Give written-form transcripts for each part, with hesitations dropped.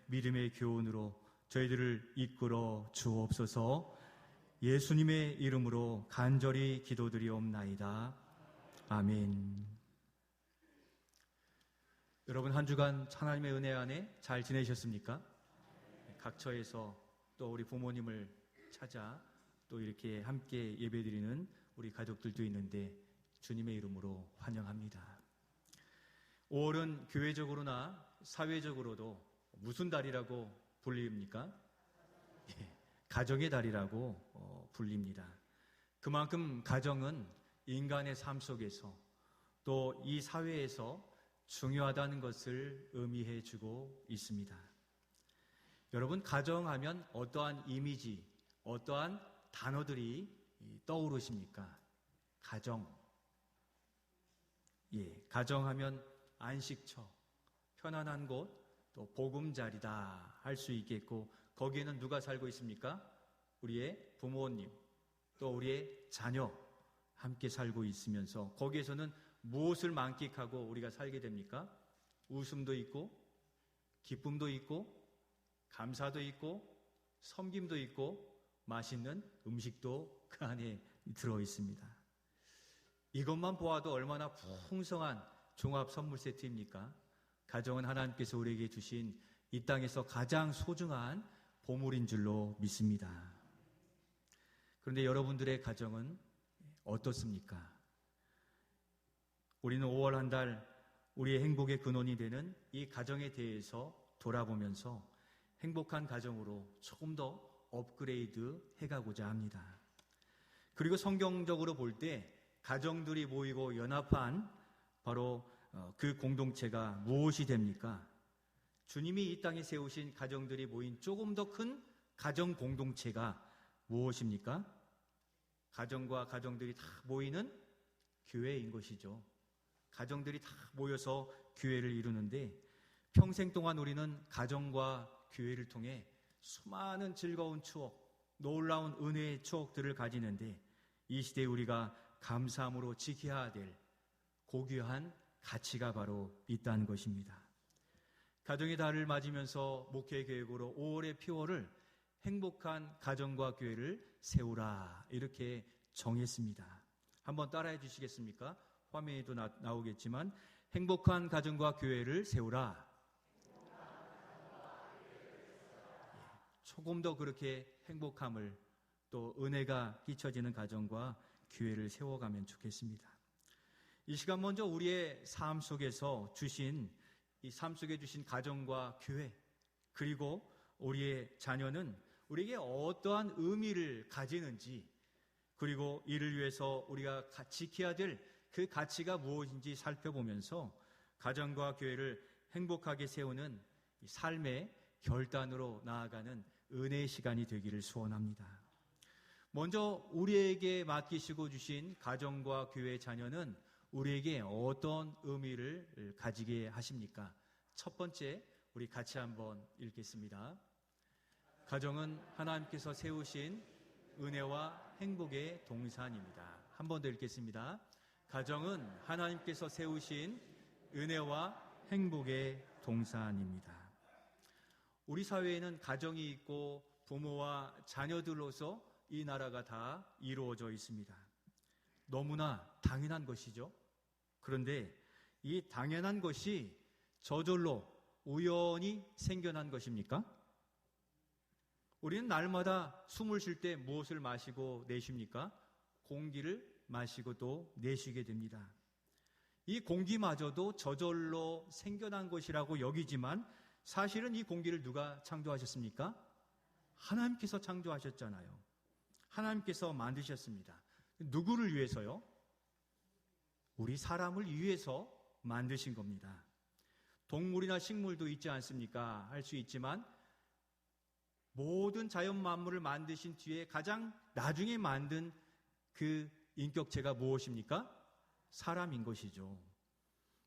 믿음의 교훈으로 저희들을 이끌어 주옵소서. 예수님의 이름으로 간절히 기도드리옵나이다. 아멘. 여러분, 한 주간 하나님의 은혜 안에 잘 지내셨습니까? 각처에서 또 우리 부모님을 찾아 또 이렇게 함께 예배드리는 우리 가족들도 있는데 주님의 이름으로 환영합니다. 5월은 교회적으로나 사회적으로도 무슨 달이라고 불립니까? 가정의 달이라고 불립니다. 그만큼 가정은 인간의 삶 속에서 또 이 사회에서 중요하다는 것을 의미해 주고 있습니다. 여러분, 가정하면 어떠한 이미지, 어떠한 단어들이 떠오르십니까? 가정. 가정하면 안식처, 편안한 곳, 또 보금자리다 할 수 있겠고, 거기에는 누가 살고 있습니까? 우리의 부모님, 또 우리의 자녀 함께 살고 있으면서 거기에서는 무엇을 만끽하고 우리가 살게 됩니까? 웃음도 있고, 기쁨도 있고, 감사도 있고, 섬김도 있고, 맛있는 음식도 그 안에 들어 있습니다. 이것만 보아도 얼마나 풍성한 종합 선물 세트입니까? 가정은 하나님께서 우리에게 주신 이 땅에서 가장 소중한 보물인 줄로 믿습니다. 그런데 여러분들의 가정은 어떻습니까? 우리는 5월 한 달 우리의 행복의 근원이 되는 이 가정에 대해서 돌아보면서 행복한 가정으로 조금 더 업그레이드 해가고자 합니다. 그리고 성경적으로 볼 때 가정들이 모이고 연합한 바로 그 공동체가 무엇이 됩니까? 주님이 이 땅에 세우신 가정들이 모인 조금 더 큰 가정 공동체가 무엇입니까? 가정과 가정들이 다 모이는 교회인 것이죠. 가정들이 다 모여서 교회를 이루는데 평생 동안 우리는 가정과 교회를 통해 수많은 즐거운 추억, 놀라운 은혜의 추억들을 가지는데 이 시대에 우리가 감사함으로 지켜야 될 고귀한 가치가 바로 있다는 것입니다. 가정의 달을 맞으면서 목회계획으로 5월의 표어를 행복한 가정과 교회를 세우라 이렇게 정했습니다. 한번 따라해 주시겠습니까? 화면에도 나오겠지만 행복한 가정과 교회를 세우라. 조금 더 그렇게 행복함을 또 은혜가 끼쳐지는 가정과 교회를 세워가면 좋겠습니다. 이 시간 먼저 우리의 삶 속에서 주신 이 삶 속에 주신 가정과 교회 그리고 우리의 자녀는 우리에게 어떠한 의미를 가지는지 그리고 이를 위해서 우리가 지켜야 될 그 가치가 무엇인지 살펴보면서 가정과 교회를 행복하게 세우는 삶의 결단으로 나아가는 은혜의 시간이 되기를 소원합니다. 먼저 우리에게 맡기시고 주신 가정과 교회 자녀는 우리에게 어떤 의미를 가지게 하십니까? 첫 번째, 우리 같이 한번 읽겠습니다. 가정은 하나님께서 세우신 은혜와 행복의 동산입니다. 한 번 더 읽겠습니다. 가정은 하나님께서 세우신 은혜와 행복의 동산입니다. 우리 사회에는 가정이 있고 부모와 자녀들로서 이 나라가 다 이루어져 있습니다. 너무나 당연한 것이죠. 그런데 이 당연한 것이 저절로 우연히 생겨난 것입니까? 우리는 날마다 숨을 쉴 때 무엇을 마시고 내쉽니까? 공기를 마시고 또 내쉬게 됩니다. 이 공기마저도 저절로 생겨난 것이라고 여기지만 사실은 이 공기를 누가 창조하셨습니까? 하나님께서 창조하셨잖아요. 하나님께서 만드셨습니다. 누구를 위해서요? 우리 사람을 위해서 만드신 겁니다. 동물이나 식물도 있지 않습니까? 할 수 있지만 모든 자연 만물을 만드신 뒤에 가장 나중에 만든 그 인격체가 무엇입니까? 사람인 것이죠.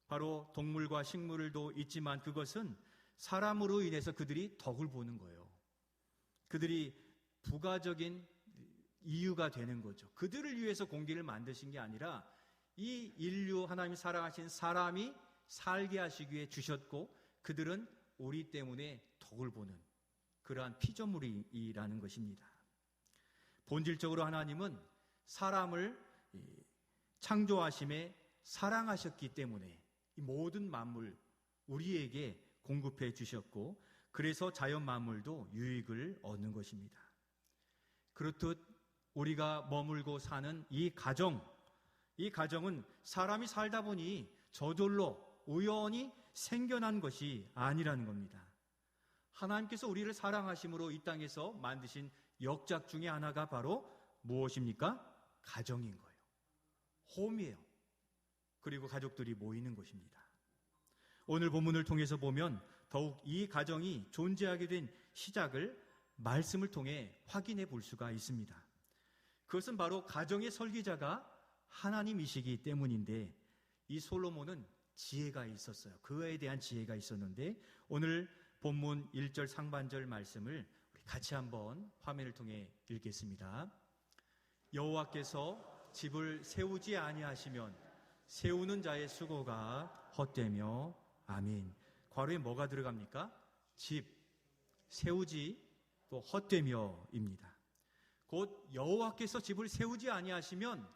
바로 동물과 식물도 있지만 그것은 사람으로 인해서 그들이 덕을 보는 거예요. 그들이 부가적인 이유가 되는 거죠. 그들을 위해서 공기를 만드신 게 아니라 이 인류 하나님이 사랑하신 사람이 살게 하시기 위해 주셨고 그들은 우리 때문에 덕을 보는 그러한 피조물이라는 것입니다. 본질적으로 하나님은 사람을 창조하심에 사랑하셨기 때문에 이 모든 만물 우리에게 공급해 주셨고, 그래서 자연 만물도 유익을 얻는 것입니다. 그렇듯 우리가 머물고 사는 이 가정은 사람이 살다 보니 저절로 우연히 생겨난 것이 아니라는 겁니다. 하나님께서 우리를 사랑하심으로 이 땅에서 만드신 역작 중에 하나가 바로 무엇입니까? 가정인 거예요. 홈이에요. 그리고 가족들이 모이는 것입니다. 오늘 본문을 통해서 보면 더욱 이 가정이 존재하게 된 시작을 말씀을 통해 확인해 볼 수가 있습니다. 그것은 바로 가정의 설계자가 하나님이시기 때문인데, 이 솔로몬은 지혜가 있었어요. 그에 대한 지혜가 있었는데, 오늘 본문 1절 상반절 말씀을 우리 같이 한번 화면을 통해 읽겠습니다. 여호와께서 집을 세우지 아니하시면 세우는 자의 수고가 헛되며. 아멘. 괄호에 뭐가 들어갑니까? 집, 세우지, 또 헛되며입니다. 곧 여호와께서 집을 세우지 아니하시면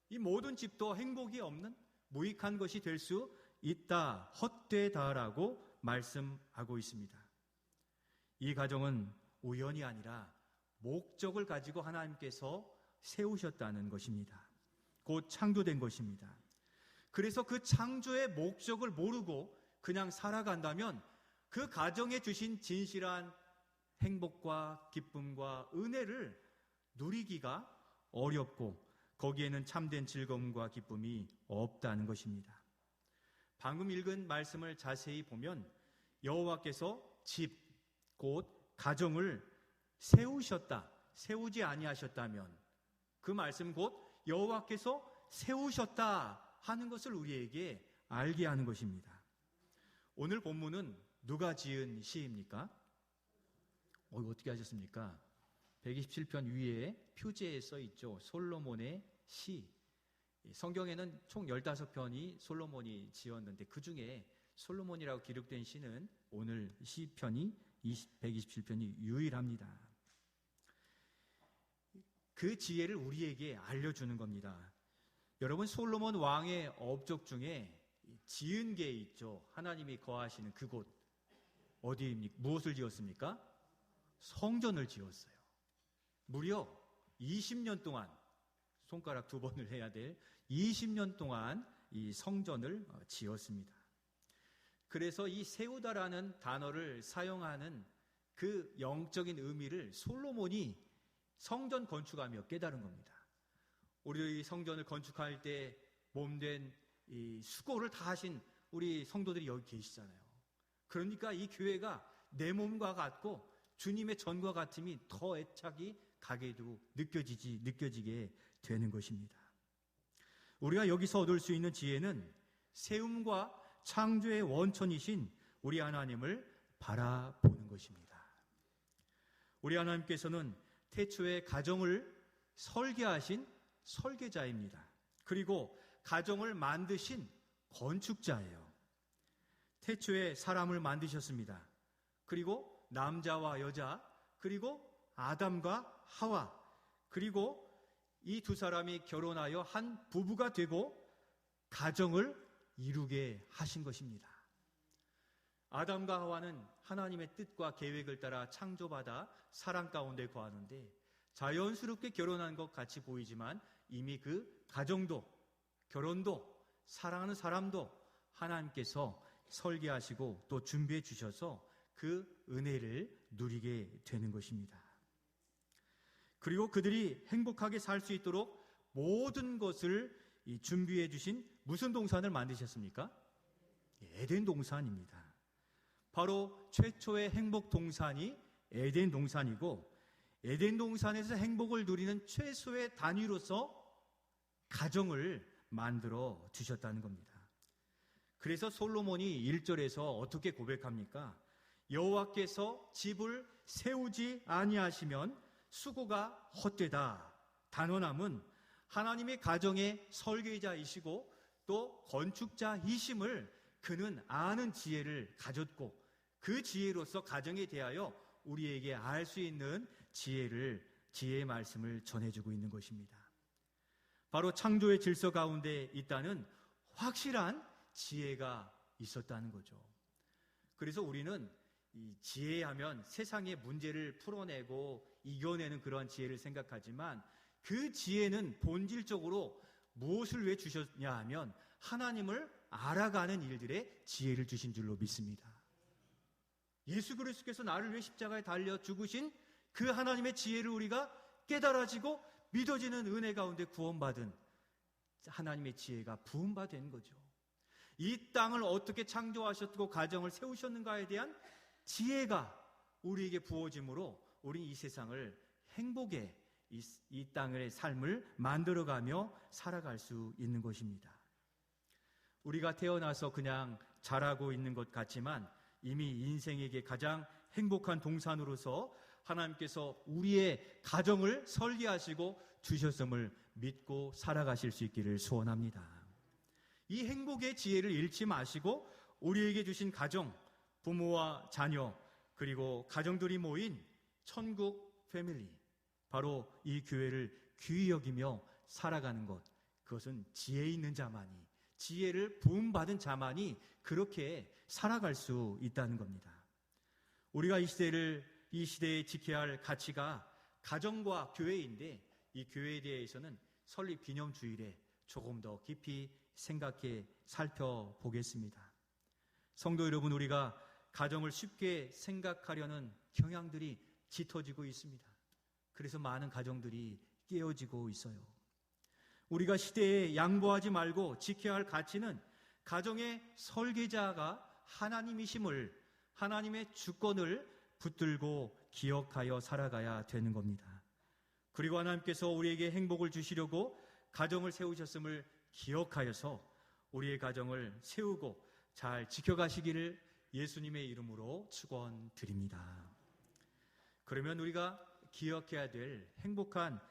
이 모든 집도 행복이 없는 무익한 것이 될 수 있다, 헛되다라고 말씀하고 있습니다. 이 가정은 우연이 아니라 목적을 가지고 하나님께서 세우셨다는 것입니다. 곧 창조된 것입니다. 그래서 그 창조의 목적을 모르고 그냥 살아간다면 그 가정에 주신 진실한 행복과 기쁨과 은혜를 누리기가 어렵고 거기에는 참된 즐거움과 기쁨이 없다는 것입니다. 방금 읽은 말씀을 자세히 보면 여호와께서 집, 곧 가정을 세우셨다, 세우지 아니하셨다면 그 말씀 곧 여호와께서 세우셨다 하는 것을 우리에게 알게 하는 것입니다. 오늘 본문은 누가 지은 시입니까? 어떻게 하셨습니까? 127편 위에 표제에 써 있죠. 솔로몬의 시. 성경에는 총 15편이 솔로몬이 지었는데 그 중에 솔로몬이라고 기록된 시는 오늘 시편이 127편이 유일합니다. 그 지혜를 우리에게 알려주는 겁니다. 여러분, 솔로몬 왕의 업적 중에 지은 게 있죠. 하나님이 거하시는 그곳 어디입니까? 무엇을 지었습니까? 성전을 지었어요. 무려 20년 동안, 손가락 2번을 해야 될 20년 동안 이 성전을 지었습니다. 그래서 이 세우다라는 단어를 사용하는 그 영적인 의미를 솔로몬이 성전 건축하며 깨달은 겁니다. 우리 성전을 건축할 때 몸된 이 수고를 다 하신 우리 성도들이 여기 계시잖아요. 그러니까 이 교회가 내 몸과 같고 주님의 전과 같음이 더 애착이 가게 되고 느껴지게 되는 것입니다. 우리가 여기서 얻을 수 있는 지혜는 세움과 창조의 원천이신 우리 하나님을 바라보는 것입니다. 우리 하나님께서는 태초에 가정을 설계하신 설계자입니다. 그리고 가정을 만드신 건축자예요. 태초에 사람을 만드셨습니다. 그리고 남자와 여자, 그리고 아담과 하와, 그리고 이 두 사람이 결혼하여 한 부부가 되고 가정을 이루게 하신 것입니다. 아담과 하와는 하나님의 뜻과 계획을 따라 창조받아 사랑 가운데 거하는데 자연스럽게 결혼한 것 같이 보이지만 이미 그 가정도 결혼도 사랑하는 사람도 하나님께서 설계하시고 또 준비해 주셔서 그 은혜를 누리게 되는 것입니다. 그리고 그들이 행복하게 살 수 있도록 모든 것을 준비해 주신 무슨 동산을 만드셨습니까? 에덴 동산입니다. 바로 최초의 행복 동산이 에덴 동산이고, 에덴 동산에서 행복을 누리는 최소의 단위로서 가정을 만들어 주셨다는 겁니다. 그래서 솔로몬이 1절에서 어떻게 고백합니까? 여호와께서 집을 세우지 아니하시면 수고가 헛되다. 단언함은 하나님의 가정의 설계자이시고 또 건축자이심을 그는 아는 지혜를 가졌고 그 지혜로서 가정에 대하여 우리에게 알 수 있는 지혜의 말씀을 전해주고 있는 것입니다. 바로 창조의 질서 가운데 있다는 확실한 지혜가 있었다는 거죠. 그래서 우리는 이 지혜하면 세상의 문제를 풀어내고 이겨내는 그러한 지혜를 생각하지만 그 지혜는 본질적으로 무엇을 왜 주셨냐 하면 하나님을 알아가는 일들에 지혜를 주신 줄로 믿습니다. 예수 그리스도께서 나를 위해 십자가에 달려 죽으신 그 하나님의 지혜를 우리가 깨달아지고 믿어지는 은혜 가운데 구원받은 하나님의 지혜가 부음받은 거죠. 이 땅을 어떻게 창조하셨고 가정을 세우셨는가에 대한 지혜가 우리에게 부어짐으로 우리는 이 세상을 행복에 이 땅의 삶을 만들어가며 살아갈 수 있는 것입니다. 우리가 태어나서 그냥 자라고 있는 것 같지만 이미 인생에게 가장 행복한 동산으로서 하나님께서 우리의 가정을 설계하시고 주셨음을 믿고 살아가실 수 있기를 소원합니다. 이 행복의 지혜를 잃지 마시고 우리에게 주신 가정, 부모와 자녀, 그리고 가정들이 모인 천국 패밀리, 바로 이 교회를 귀히 여기며 살아가는 것, 그것은 지혜 있는 자만이, 지혜를 부음받은 자만이 그렇게 살아갈 수 있다는 겁니다. 우리가 이 시대에 지켜야 할 가치가 가정과 교회인데 이 교회에 대해서는 설립 기념주일에 조금 더 깊이 생각해 살펴보겠습니다. 성도 여러분, 우리가 가정을 쉽게 생각하려는 경향들이 짙어지고 있습니다. 그래서 많은 가정들이 깨어지고 있어요. 우리가 시대에 양보하지 말고 지켜야 할 가치는 가정의 설계자가 하나님이심을, 하나님의 주권을 붙들고 기억하여 살아가야 되는 겁니다. 그리고 하나님께서 우리에게 행복을 주시려고 가정을 세우셨음을 기억하여서 우리의 가정을 세우고 잘 지켜가시기를 예수님의 이름으로 축원드립니다. 그러면 우리가 기억해야 될 행복한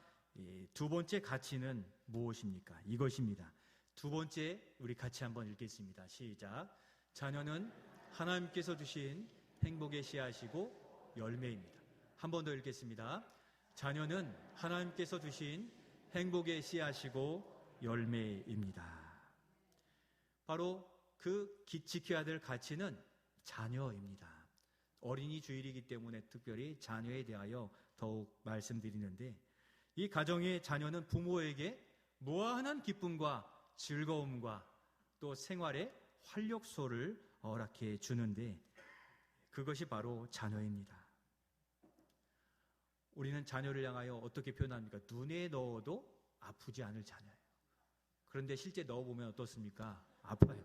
두 번째 가치는 무엇입니까? 이것입니다. 두 번째, 우리 같이 한번 읽겠습니다. 시작. 자녀는 하나님께서 주신 행복의 씨앗이고 열매입니다. 한 번 더 읽겠습니다. 자녀는 하나님께서 주신 행복의 씨앗이고 열매입니다. 바로 그 지켜야 될 가치는 자녀입니다. 어린이 주일이기 때문에 특별히 자녀에 대하여 더욱 말씀드리는데, 이 가정의 자녀는 부모에게 무한한 기쁨과 즐거움과 또 생활의 활력소를 허락해 주는데, 그것이 바로 자녀입니다. 우리는 자녀를 향하여 어떻게 표현합니까? 눈에 넣어도 아프지 않을 자녀예요. 그런데 실제 넣어보면 어떻습니까? 아파요.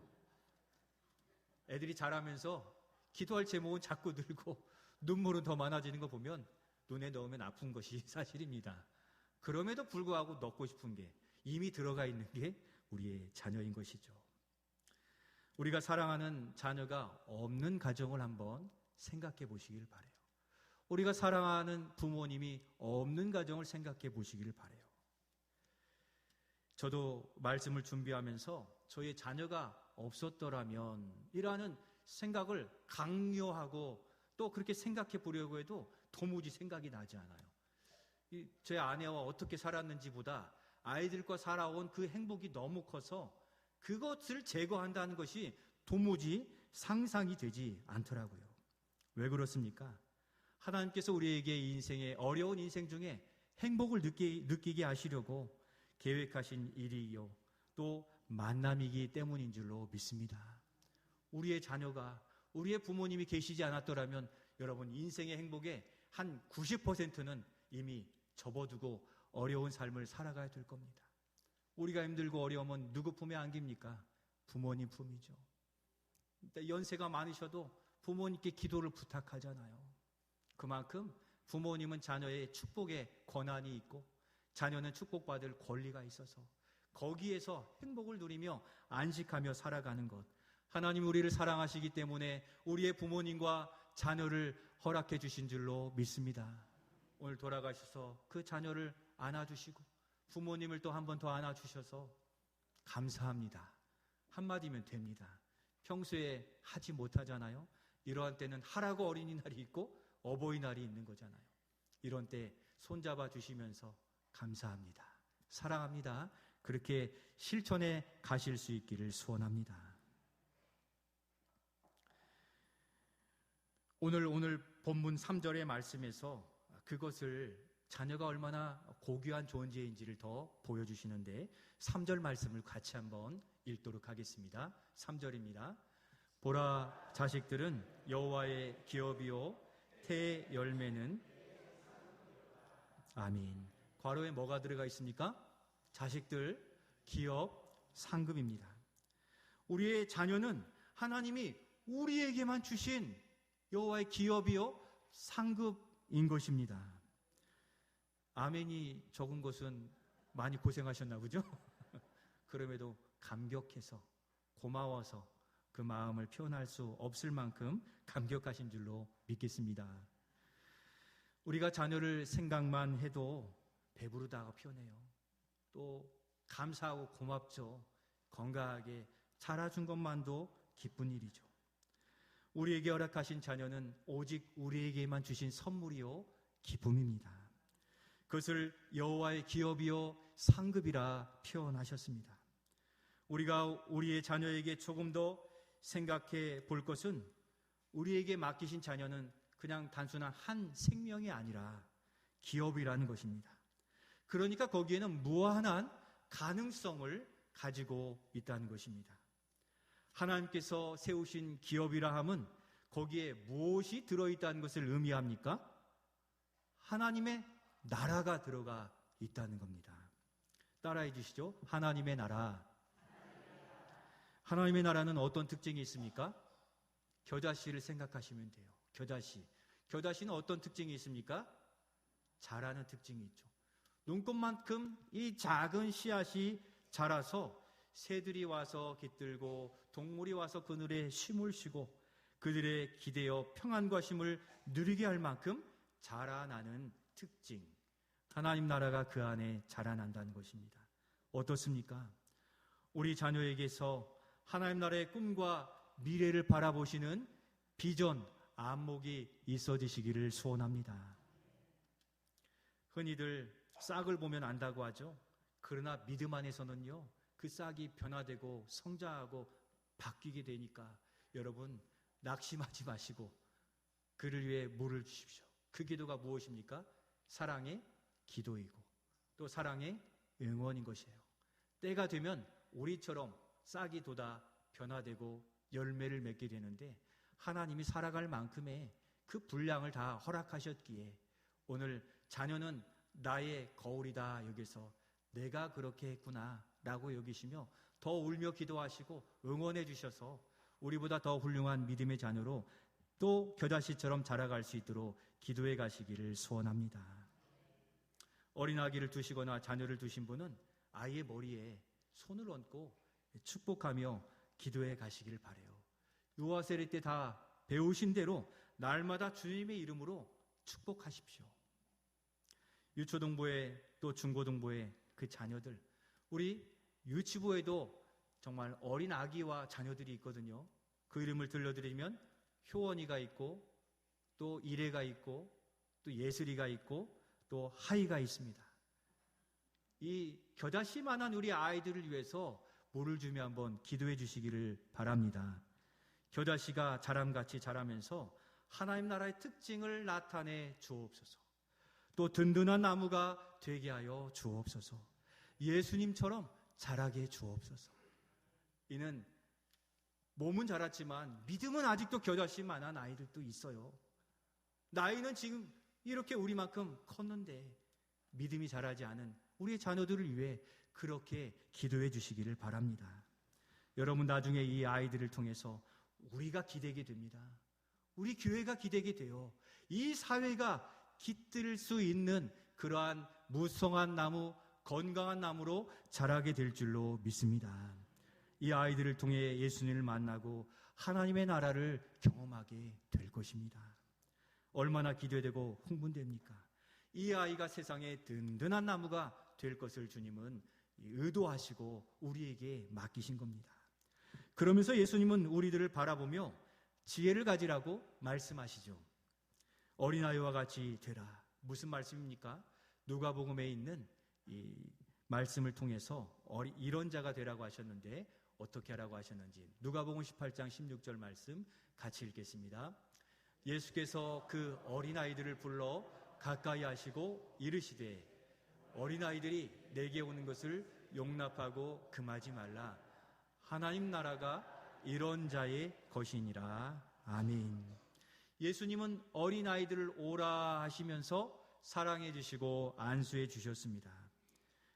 애들이 자라면서 기도할 제목은 자꾸 늘고 눈물은 더 많아지는 거 보면 눈에 넣으면 아픈 것이 사실입니다. 그럼에도 불구하고 넣고 싶은 게 이미 들어가 있는 게 우리의 자녀인 것이죠. 우리가 사랑하는 자녀가 없는 가정을 한번 생각해 보시길 바라요. 우리가 사랑하는 부모님이 없는 가정을 생각해 보시기를 바라요. 저도 말씀을 준비하면서 저의 자녀가 없었더라면 이라는 생각을 강요하고 또 그렇게 생각해 보려고 해도 도무지 생각이 나지 않아요. 제 아내와 어떻게 살았는지보다 아이들과 살아온 그 행복이 너무 커서 그것을 제거한다는 것이 도무지 상상이 되지 않더라고요. 왜 그렇습니까? 하나님께서 우리에게 인생의 어려운 인생 중에 행복을 느끼게 하시려고 계획하신 일이요 또 만남이기 때문인 줄로 믿습니다. 우리의 자녀가, 우리의 부모님이 계시지 않았더라면 여러분 인생의 행복의 한 90%는 이미 접어두고 어려운 삶을 살아가야 될 겁니다. 우리가 힘들고 어려우면 누구 품에 안깁니까? 부모님 품이죠. 연세가 많으셔도 부모님께 기도를 부탁하잖아요. 그만큼 부모님은 자녀의 축복의 권한이 있고 자녀는 축복받을 권리가 있어서 거기에서 행복을 누리며 안식하며 살아가는 것, 하나님 우리를 사랑하시기 때문에 우리의 부모님과 자녀를 허락해 주신 줄로 믿습니다. 오늘 돌아가셔서 그 자녀를 안아주시고 부모님을 또 한 번 더 안아주셔서 감사합니다. 한마디면 됩니다. 평소에 하지 못하잖아요. 이러한 때는 하라고 어린이날이 있고 어버이날이 있는 거잖아요. 이런 때 손잡아 주시면서 감사합니다, 사랑합니다, 그렇게 실천해 가실 수 있기를 소원합니다. 오늘 본문 3절의 말씀에서 그것을 자녀가 얼마나 고귀한 존재인지를 더 보여주시는데 3절 말씀을 같이 한번 읽도록 하겠습니다. 3절입니다. 보라, 자식들은 여호와의 기업이요 태의 열매는 아멘. 괄호에 뭐가 들어가 있습니까? 자식들, 기업, 상급입니다. 우리의 자녀는 하나님이 우리에게만 주신 여호와의 기업이요 상급인 것입니다. 아멘이 적은 것은 많이 고생하셨나 보죠? 그럼에도 감격해서 고마워서 그 마음을 표현할 수 없을 만큼 감격하신 줄로 믿겠습니다. 우리가 자녀를 생각만 해도 배부르다고 표현해요. 또 감사하고 고맙죠. 건강하게 자라준 것만도 기쁜 일이죠. 우리에게 허락하신 자녀는 오직 우리에게만 주신 선물이요 기쁨입니다. 그것을 여호와의 기업이요 상급이라 표현하셨습니다. 우리가 우리의 자녀에게 조금 더 생각해 볼 것은 우리에게 맡기신 자녀는 그냥 단순한 한 생명이 아니라 기업이라는 것입니다. 그러니까 거기에는 무한한 가능성을 가지고 있다는 것입니다. 하나님께서 세우신 기업이라 함은 거기에 무엇이 들어있다는 것을 의미합니까? 하나님의 나라가 들어가 있다는 겁니다. 따라해 주시죠. 하나님의 나라. 하나님의 나라는 어떤 특징이 있습니까? 겨자씨를 생각하시면 돼요. 겨자씨는 어떤 특징이 있습니까? 자라는 특징이 있죠. 눈곱만큼 이 작은 씨앗이 자라서 새들이 와서 깃들고 동물이 와서 그늘에 쉼을 쉬고 그들의 기대어 평안과 쉼을 누리게 할 만큼 자라나는 특징, 하나님 나라가 그 안에 자라난다는 것입니다. 어떻습니까? 우리 자녀에게서 하나님 나라의 꿈과 미래를 바라보시는 비전, 안목이 있어지시기를 소원합니다. 흔히들 싹을 보면 안다고 하죠. 그러나 믿음 안에서는요, 그 싹이 변화되고 성장하고 바뀌게 되니까 여러분 낙심하지 마시고 그를 위해 물을 주십시오. 그 기도가 무엇입니까? 사랑의 기도이고 또 사랑의 응원인 것이에요. 때가 되면 우리처럼 싹이 돋아 변화되고 열매를 맺게 되는데 하나님이 살아갈 만큼의 그 분량을 다 허락하셨기에 오늘 자녀는 나의 거울이다 여기서 내가 그렇게 했구나 라고 여기시며 더 울며 기도하시고 응원해 주셔서 우리보다 더 훌륭한 믿음의 자녀로 또 겨자씨처럼 자라갈 수 있도록 기도해 가시기를 소원합니다. 어린아기를 두시거나 자녀를 두신 분은 아이의 머리에 손을 얹고 축복하며 기도해 가시기를 바라요. 유아세례 때 다 배우신 대로 날마다 주님의 이름으로 축복하십시오. 유초등부에 또 중고등부에 그 자녀들, 우리 유치부에도 정말 어린 아기와 자녀들이 있거든요. 그 이름을 들려드리면 효원이가 있고 또 이래가 있고 또 예슬이가 있고 또 하이가 있습니다. 이 겨자씨만한 우리 아이들을 위해서 물을 주며 한번 기도해 주시기를 바랍니다. 겨자씨가 자람같이 자라면서 하나님 나라의 특징을 나타내 주옵소서. 또 든든한 나무가 되게 하여 주옵소서. 예수님처럼 자라게 주옵소서. 이는 몸은 자랐지만 믿음은 아직도 겨자씨만한 아이들도 있어요. 나이는 지금 이렇게 우리만큼 컸는데 믿음이 자라지 않은 우리의 자녀들을 위해 그렇게 기도해 주시기를 바랍니다. 여러분 나중에 이 아이들을 통해서 우리가 기대게 됩니다. 우리 교회가 기대게 돼요. 이 사회가 깃들 수 있는 그러한 무성한 나무, 건강한 나무로 자라게 될 줄로 믿습니다. 이 아이들을 통해 예수님을 만나고 하나님의 나라를 경험하게 될 것입니다. 얼마나 기대되고 흥분됩니까? 이 아이가 세상의 든든한 나무가 될 것을 주님은 의도하시고 우리에게 맡기신 겁니다. 그러면서 예수님은 우리들을 바라보며 지혜를 가지라고 말씀하시죠. 어린아이와 같이 되라. 무슨 말씀입니까? 누가복음에 있는 이 말씀을 통해서 이런 자가 되라고 하셨는데 어떻게 하라고 하셨는지 누가복음 18장 16절 말씀 같이 읽겠습니다. 예수께서 그 어린아이들을 불러 가까이 하시고 이르시되 어린아이들이 내게 오는 것을 용납하고 금하지 말라. 하나님 나라가 이런 자의 것이니라. 아멘. 예수님은 어린아이들을 오라 하시면서 사랑해 주시고 안수해 주셨습니다.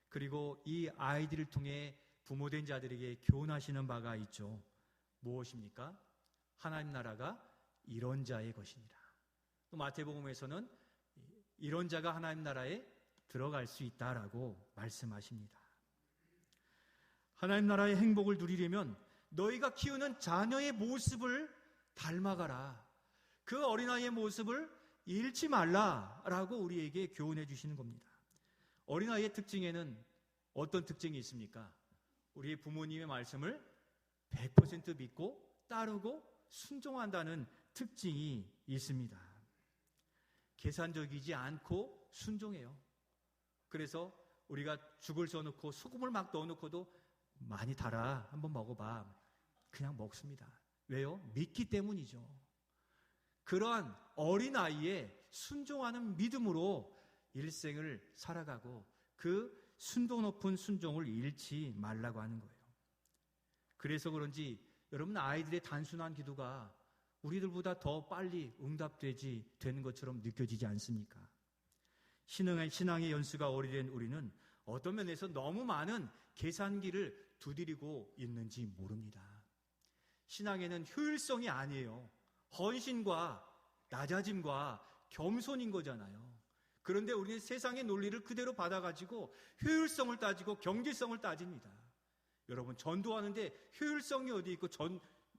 그리고 이 아이들을 통해 부모된 자들에게 교훈하시는 바가 있죠. 무엇입니까? 하나님 나라가 이런 자의 것이니라. 또 마태복음에서는 이런 자가 하나님 나라에 들어갈 수 있다라고 말씀하십니다. 하나님 나라의 행복을 누리려면 너희가 키우는 자녀의 모습을 닮아가라. 그 어린아이의 모습을 잃지 말라라고 우리에게 교훈해 주시는 겁니다. 어린아이의 특징에는 어떤 특징이 있습니까? 우리 부모님의 말씀을 100% 믿고 따르고 순종한다는 특징이 있습니다. 계산적이지 않고 순종해요. 그래서 우리가 죽을 써놓고 소금을 막 넣어놓고도 많이 달아, 한번 먹어봐. 그냥 먹습니다. 왜요? 믿기 때문이죠. 그러한 어린아이의 순종하는 믿음으로 일생을 살아가고 그 순도 높은 순종을 잃지 말라고 하는 거예요. 그래서 그런지 여러분 아이들의 단순한 기도가 우리들보다 더 빨리 되는 것처럼 느껴지지 않습니까? 신앙의 연수가 오래된 우리는 어떤 면에서 너무 많은 계산기를 두드리고 있는지 모릅니다. 신앙에는 효율성이 아니에요. 헌신과 낮아짐과 겸손인 거잖아요. 그런데 우리는 세상의 논리를 그대로 받아가지고 효율성을 따지고 경제성을 따집니다. 여러분 전도하는데 효율성이 어디 있고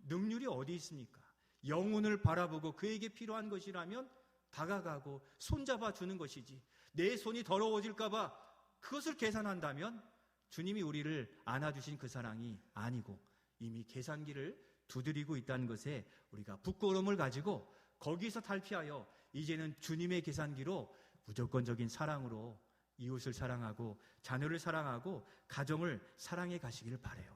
능률이 어디 있습니까? 영혼을 바라보고 그에게 필요한 것이라면 다가가고 손잡아 주는 것이지, 내 손이 더러워질까 봐 그것을 계산한다면 주님이 우리를 안아주신 그 사랑이 아니고 이미 계산기를 두드리고 있다는 것에 우리가 부끄러움을 가지고 거기서 탈피하여 이제는 주님의 계산기로 무조건적인 사랑으로 이웃을 사랑하고 자녀를 사랑하고 가정을 사랑해 가시기를 바라요.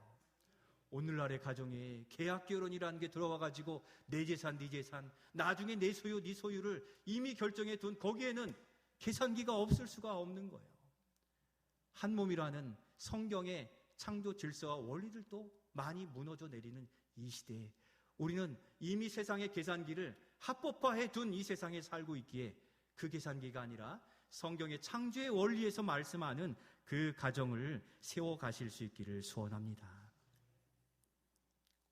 오늘날의 가정에 계약 결혼이라는 게 들어와가지고 내 재산 네 재산, 나중에 내 소유 네 소유를 이미 결정해 둔 거기에는 계산기가 없을 수가 없는 거예요. 한 몸이라는 성경의 창조 질서와 원리들도 많이 무너져 내리는 이 시대에 우리는 이미 세상의 계산기를 합법화해 둔 이 세상에 살고 있기에 그 계산기가 아니라 성경의 창조의 원리에서 말씀하는 그 가정을 세워 가실 수 있기를 소원합니다.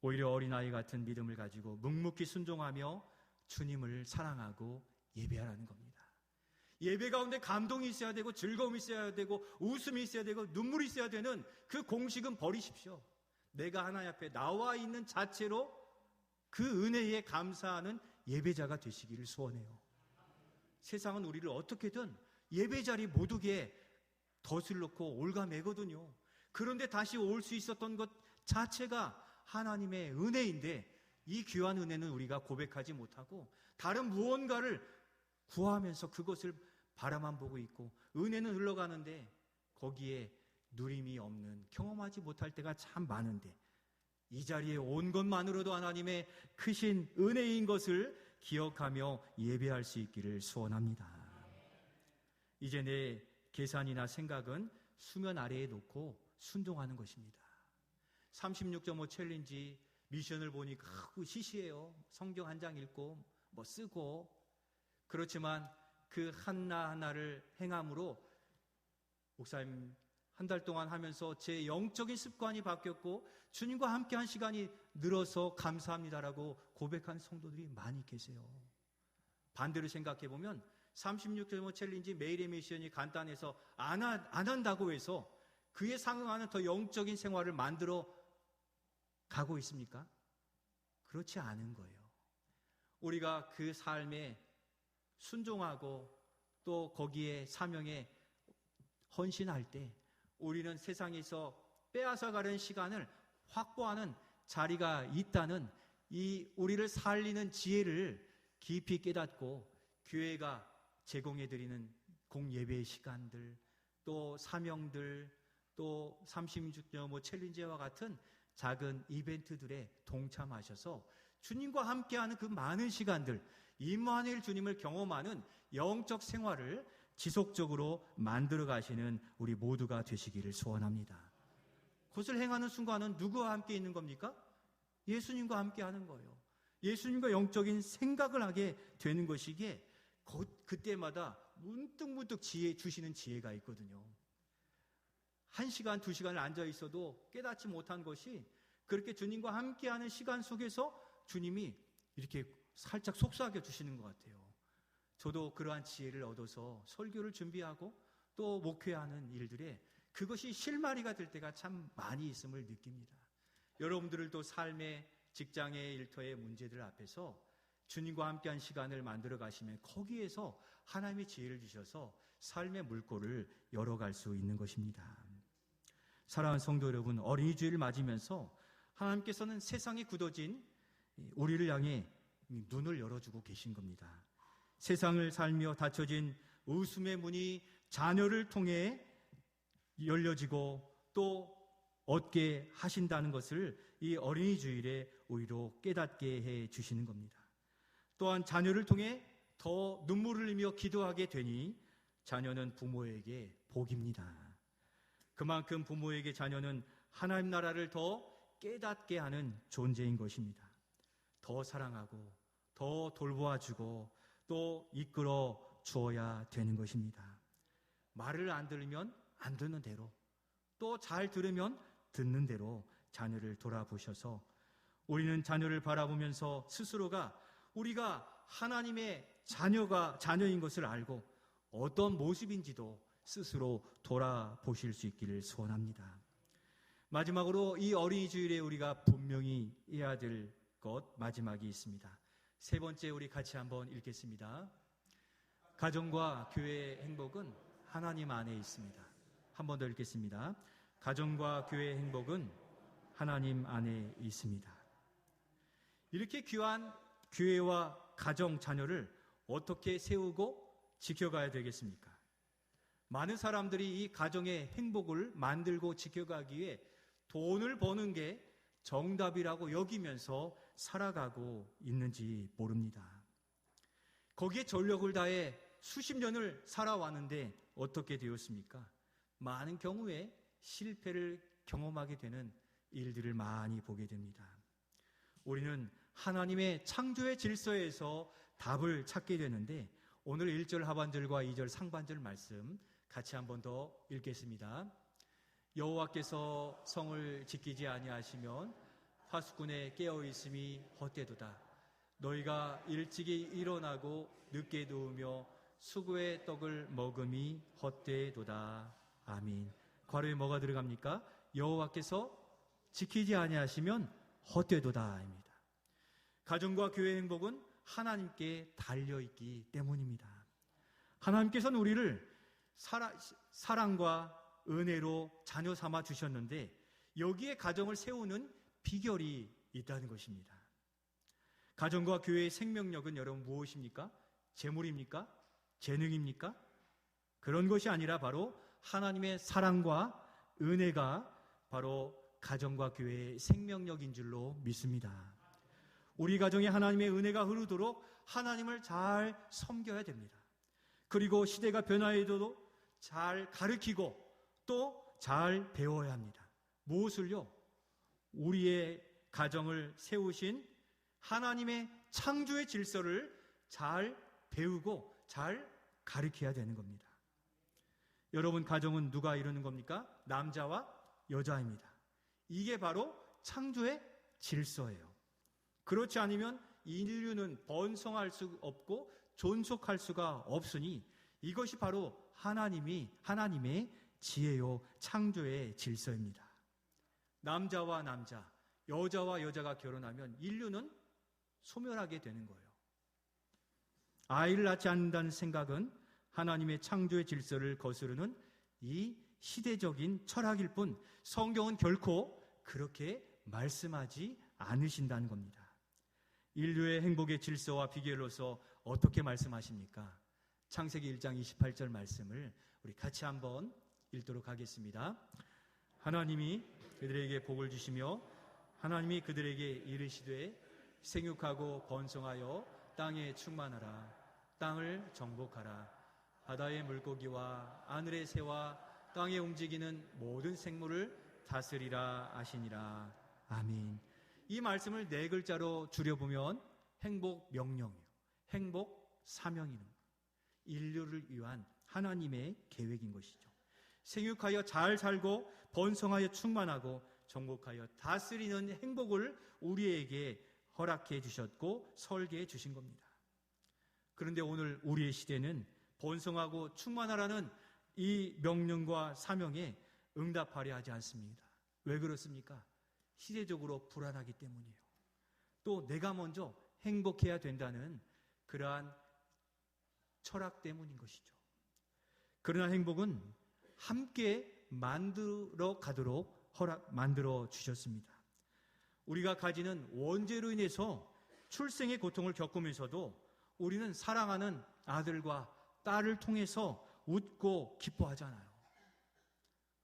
오히려 어린아이 같은 믿음을 가지고 묵묵히 순종하며 주님을 사랑하고 예배하라는 겁니다. 예배 가운데 감동이 있어야 되고 즐거움이 있어야 되고 웃음이 있어야 되고 눈물이 있어야 되는 그 공식은 버리십시오. 내가 하나님 앞에 나와 있는 자체로 그 은혜에 감사하는 예배자가 되시기를 소원해요. 세상은 우리를 어떻게든 예배 자리 못 오게 덫을 놓고 올가매거든요. 그런데 다시 올 수 있었던 것 자체가 하나님의 은혜인데 이 귀한 은혜는 우리가 고백하지 못하고 다른 무언가를 구하면서 그것을 바라만 보고 있고 은혜는 흘러가는데 거기에 누림이 없는, 경험하지 못할 때가 참 많은데 이 자리에 온 것만으로도 하나님의 크신 은혜인 것을 기억하며 예배할 수 있기를 소원합니다. 이제 내 계산이나 생각은 수면 아래에 놓고 순종하는 것입니다. 36.5 챌린지 미션을 보니까 시시해요. 성경 한 장 읽고 뭐 쓰고. 그렇지만 그 하나하나를 행함으로 목사님 한 달 동안 하면서 제 영적인 습관이 바뀌었고 주님과 함께한 시간이 늘어서 감사합니다라고 고백한 성도들이 많이 계세요. 반대로 생각해보면 36.5 챌린지 매일의 미션이 간단해서 안 한다고 해서 그에 상응하는 더 영적인 생활을 만들어 가고 있습니까? 그렇지 않은 거예요. 우리가 그 삶에 순종하고 또 거기에 사명에 헌신할 때 우리는 세상에서 빼앗아가는 시간을 확보하는 자리가 있다는 이 우리를 살리는 지혜를 깊이 깨닫고 교회가 제공해드리는 공예배의 시간들, 또 사명들, 또 36년 챌린지와 같은 작은 이벤트들에 동참하셔서 주님과 함께하는 그 많은 시간들, 임마누엘 주님을 경험하는 영적 생활을 지속적으로 만들어 가시는 우리 모두가 되시기를 소원합니다. 그것을 행하는 순간은 누구와 함께 있는 겁니까? 예수님과 함께 하는 거예요. 예수님과 영적인 생각을 하게 되는 것이기에 그때마다 문득문득 주시는 지혜가 있거든요. 1시간, 2시간을 앉아 있어도 깨닫지 못한 것이 그렇게 주님과 함께하는 시간 속에서 주님이 이렇게 살짝 속삭여 주시는 것 같아요. 저도 그러한 지혜를 얻어서 설교를 준비하고 또 목회하는 일들에 그것이 실마리가 될 때가 참 많이 있음을 느낍니다. 여러분들도 삶의 직장의 일터의 문제들 앞에서 주님과 함께한 시간을 만들어 가시면 거기에서 하나님의 지혜를 주셔서 삶의 물꼬를 열어갈 수 있는 것입니다. 사랑하는 성도 여러분, 어린이 주일을 맞으면서 하나님께서는 세상이 굳어진 우리를 향해 눈을 열어주고 계신 겁니다. 세상을 살며 닫혀진 웃음의 문이 자녀를 통해 열려지고 또 얻게 하신다는 것을 이 어린이 주일에 오히려 깨닫게 해 주시는 겁니다. 또한 자녀를 통해 더 눈물을 흘리며 기도하게 되니 자녀는 부모에게 복입니다. 그만큼 부모에게 자녀는 하나님 나라를 더 깨닫게 하는 존재인 것입니다. 더 사랑하고 더 돌보아주고 또 이끌어 주어야 되는 것입니다. 말을 안 들으면 안 듣는 대로, 또 잘 들으면 듣는 대로 자녀를 돌아보셔서 우리는 자녀를 바라보면서 스스로가 우리가 하나님의 자녀인 것을 알고 어떤 모습인지도 스스로 돌아보실 수 있기를 소원합니다. 마지막으로 이 어린이 주일에 우리가 분명히 해야 될 것 마지막이 있습니다. 세 번째 우리 같이 한번 읽겠습니다. 가정과 교회의 행복은 하나님 안에 있습니다. 한 번 더 읽겠습니다. 가정과 교회의 행복은 하나님 안에 있습니다. 이렇게 귀한 교회와 가정, 자녀를 어떻게 세우고 지켜가야 되겠습니까? 많은 사람들이 이 가정의 행복을 만들고 지켜가기 위해 돈을 버는 게 정답이라고 여기면서 살아가고 있는지 모릅니다. 거기에 전력을 다해 수십 년을 살아왔는데 어떻게 되었습니까? 많은 경우에 실패를 경험하게 되는 일들을 많이 보게 됩니다. 우리는 하나님의 창조의 질서에서 답을 찾게 되는데 오늘 1절 하반절과 2절 상반절 말씀 같이 한 번 더 읽겠습니다. 여호와께서 성을 지키지 아니하시면 파수꾼에 깨어있음이 헛되도다. 너희가 일찍이 일어나고 늦게 누우며 수고의 떡을 먹음이 헛되도다. 아멘. 괄호에 뭐가 들어갑니까? 여호와께서 지키지 아니하시면 헛되도다입니다. 가정과 교회의 행복은 하나님께 달려있기 때문입니다. 하나님께서는 우리를 사랑과 은혜로 자녀 삼아 주셨는데 여기에 가정을 세우는 비결이 있다는 것입니다. 가정과 교회의 생명력은 여러분 무엇입니까? 재물입니까? 재능입니까? 그런 것이 아니라 바로 하나님의 사랑과 은혜가 바로 가정과 교회의 생명력인 줄로 믿습니다. 우리 가정에 하나님의 은혜가 흐르도록 하나님을 잘 섬겨야 됩니다. 그리고 시대가 변화해도 잘 가르치고 또 잘 배워야 합니다. 무엇을요? 우리의 가정을 세우신 하나님의 창조의 질서를 잘 배우고 잘 가르쳐야 되는 겁니다. 여러분, 가정은 누가 이루는 겁니까? 남자와 여자입니다. 이게 바로 창조의 질서예요. 그렇지 않으면 인류는 번성할 수 없고 존속할 수가 없으니 이것이 바로 하나님의 지혜요 창조의 질서입니다. 남자와 남자, 여자와 여자가 결혼하면 인류는 소멸하게 되는 거예요. 아이를 낳지 않는다는 생각은 하나님의 창조의 질서를 거스르는 이 시대적인 철학일 뿐 성경은 결코 그렇게 말씀하지 않으신다는 겁니다. 인류의 행복의 질서와 비결로서 어떻게 말씀하십니까? 창세기 1장 28절 말씀을 우리 같이 한번 읽도록 하겠습니다. 하나님이 그들에게 복을 주시며 하나님이 그들에게 이르시되 생육하고 번성하여 땅에 충만하라. 땅을 정복하라. 바다의 물고기와 하늘의 새와 땅에 움직이는 모든 생물을 다스리라 하시니라. 아멘. 이 말씀을 네 글자로 줄여보면 행복 명령이요, 행복 사명이는 인류를 위한 하나님의 계획인 것이죠. 생육하여 잘 살고 번성하여 충만하고 정복하여 다스리는 행복을 우리에게 허락해 주셨고 설계해 주신 겁니다. 그런데 오늘 우리의 시대는 번성하고 충만하라는 이 명령과 사명에 응답하려 하지 않습니다. 왜 그렇습니까? 시대적으로 불안하기 때문이에요. 또 내가 먼저 행복해야 된다는 그러한 철학 때문인 것이죠. 그러나 행복은 함께 만들어 가도록 만들어 주셨습니다. 우리가 가지는 원죄로 인해서 출생의 고통을 겪으면서도 우리는 사랑하는 아들과 딸을 통해서 웃고 기뻐하잖아요.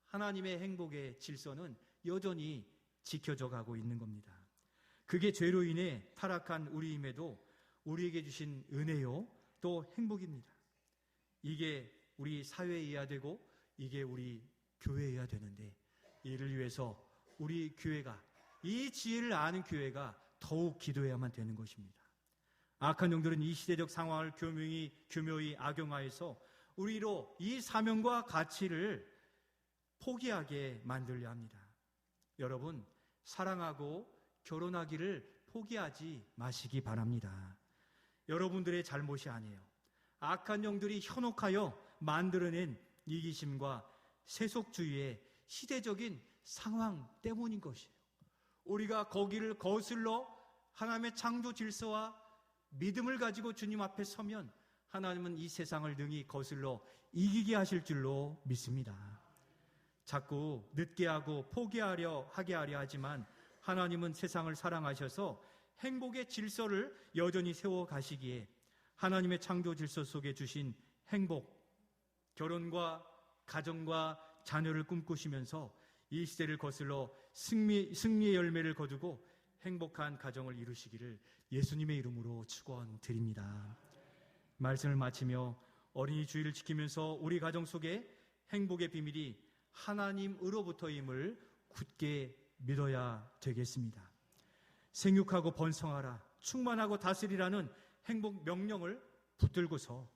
하나님의 행복의 질서는 여전히 지켜져 가고 있는 겁니다. 그게 죄로 인해 타락한 우리임에도 우리에게 주신 은혜요, 또 행복입니다. 이게 우리 사회여야 되고 이게 우리 교회여야 되는데, 이를 위해서 우리 교회가, 이 지혜를 아는 교회가 더욱 기도해야만 되는 것입니다. 악한 영들은 이 시대적 상황을 교묘히 악용하여서 우리로 이 사명과 가치를 포기하게 만들려 합니다. 여러분, 사랑하고 결혼하기를 포기하지 마시기 바랍니다. 여러분들의 잘못이 아니에요. 악한 영들이 현혹하여 만들어낸 이기심과 세속주의의 시대적인 상황 때문인 것이에요. 우리가 거기를 거슬러 하나님의 창조 질서와 믿음을 가지고 주님 앞에 서면 하나님은 이 세상을 능히 거슬러 이기게 하실 줄로 믿습니다. 자꾸 늦게 하고 포기하려 하지만 하나님은 세상을 사랑하셔서 행복의 질서를 여전히 세워 가시기에 하나님의 창조 질서 속에 주신 행복, 결혼과 가정과 자녀를 꿈꾸시면서 이 시대를 거슬러 승리의 열매를 거두고 행복한 가정을 이루시기를 예수님의 이름으로 축원드립니다. 말씀을 마치며 어린이 주일을 지키면서 우리 가정 속에 행복의 비밀이 하나님으로부터임을 굳게 믿어야 되겠습니다. 생육하고 번성하라, 충만하고 다스리라는 행복 명령을 붙들고서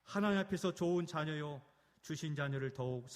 하나님 앞에서 좋은 자녀요, 주신 자녀를 더욱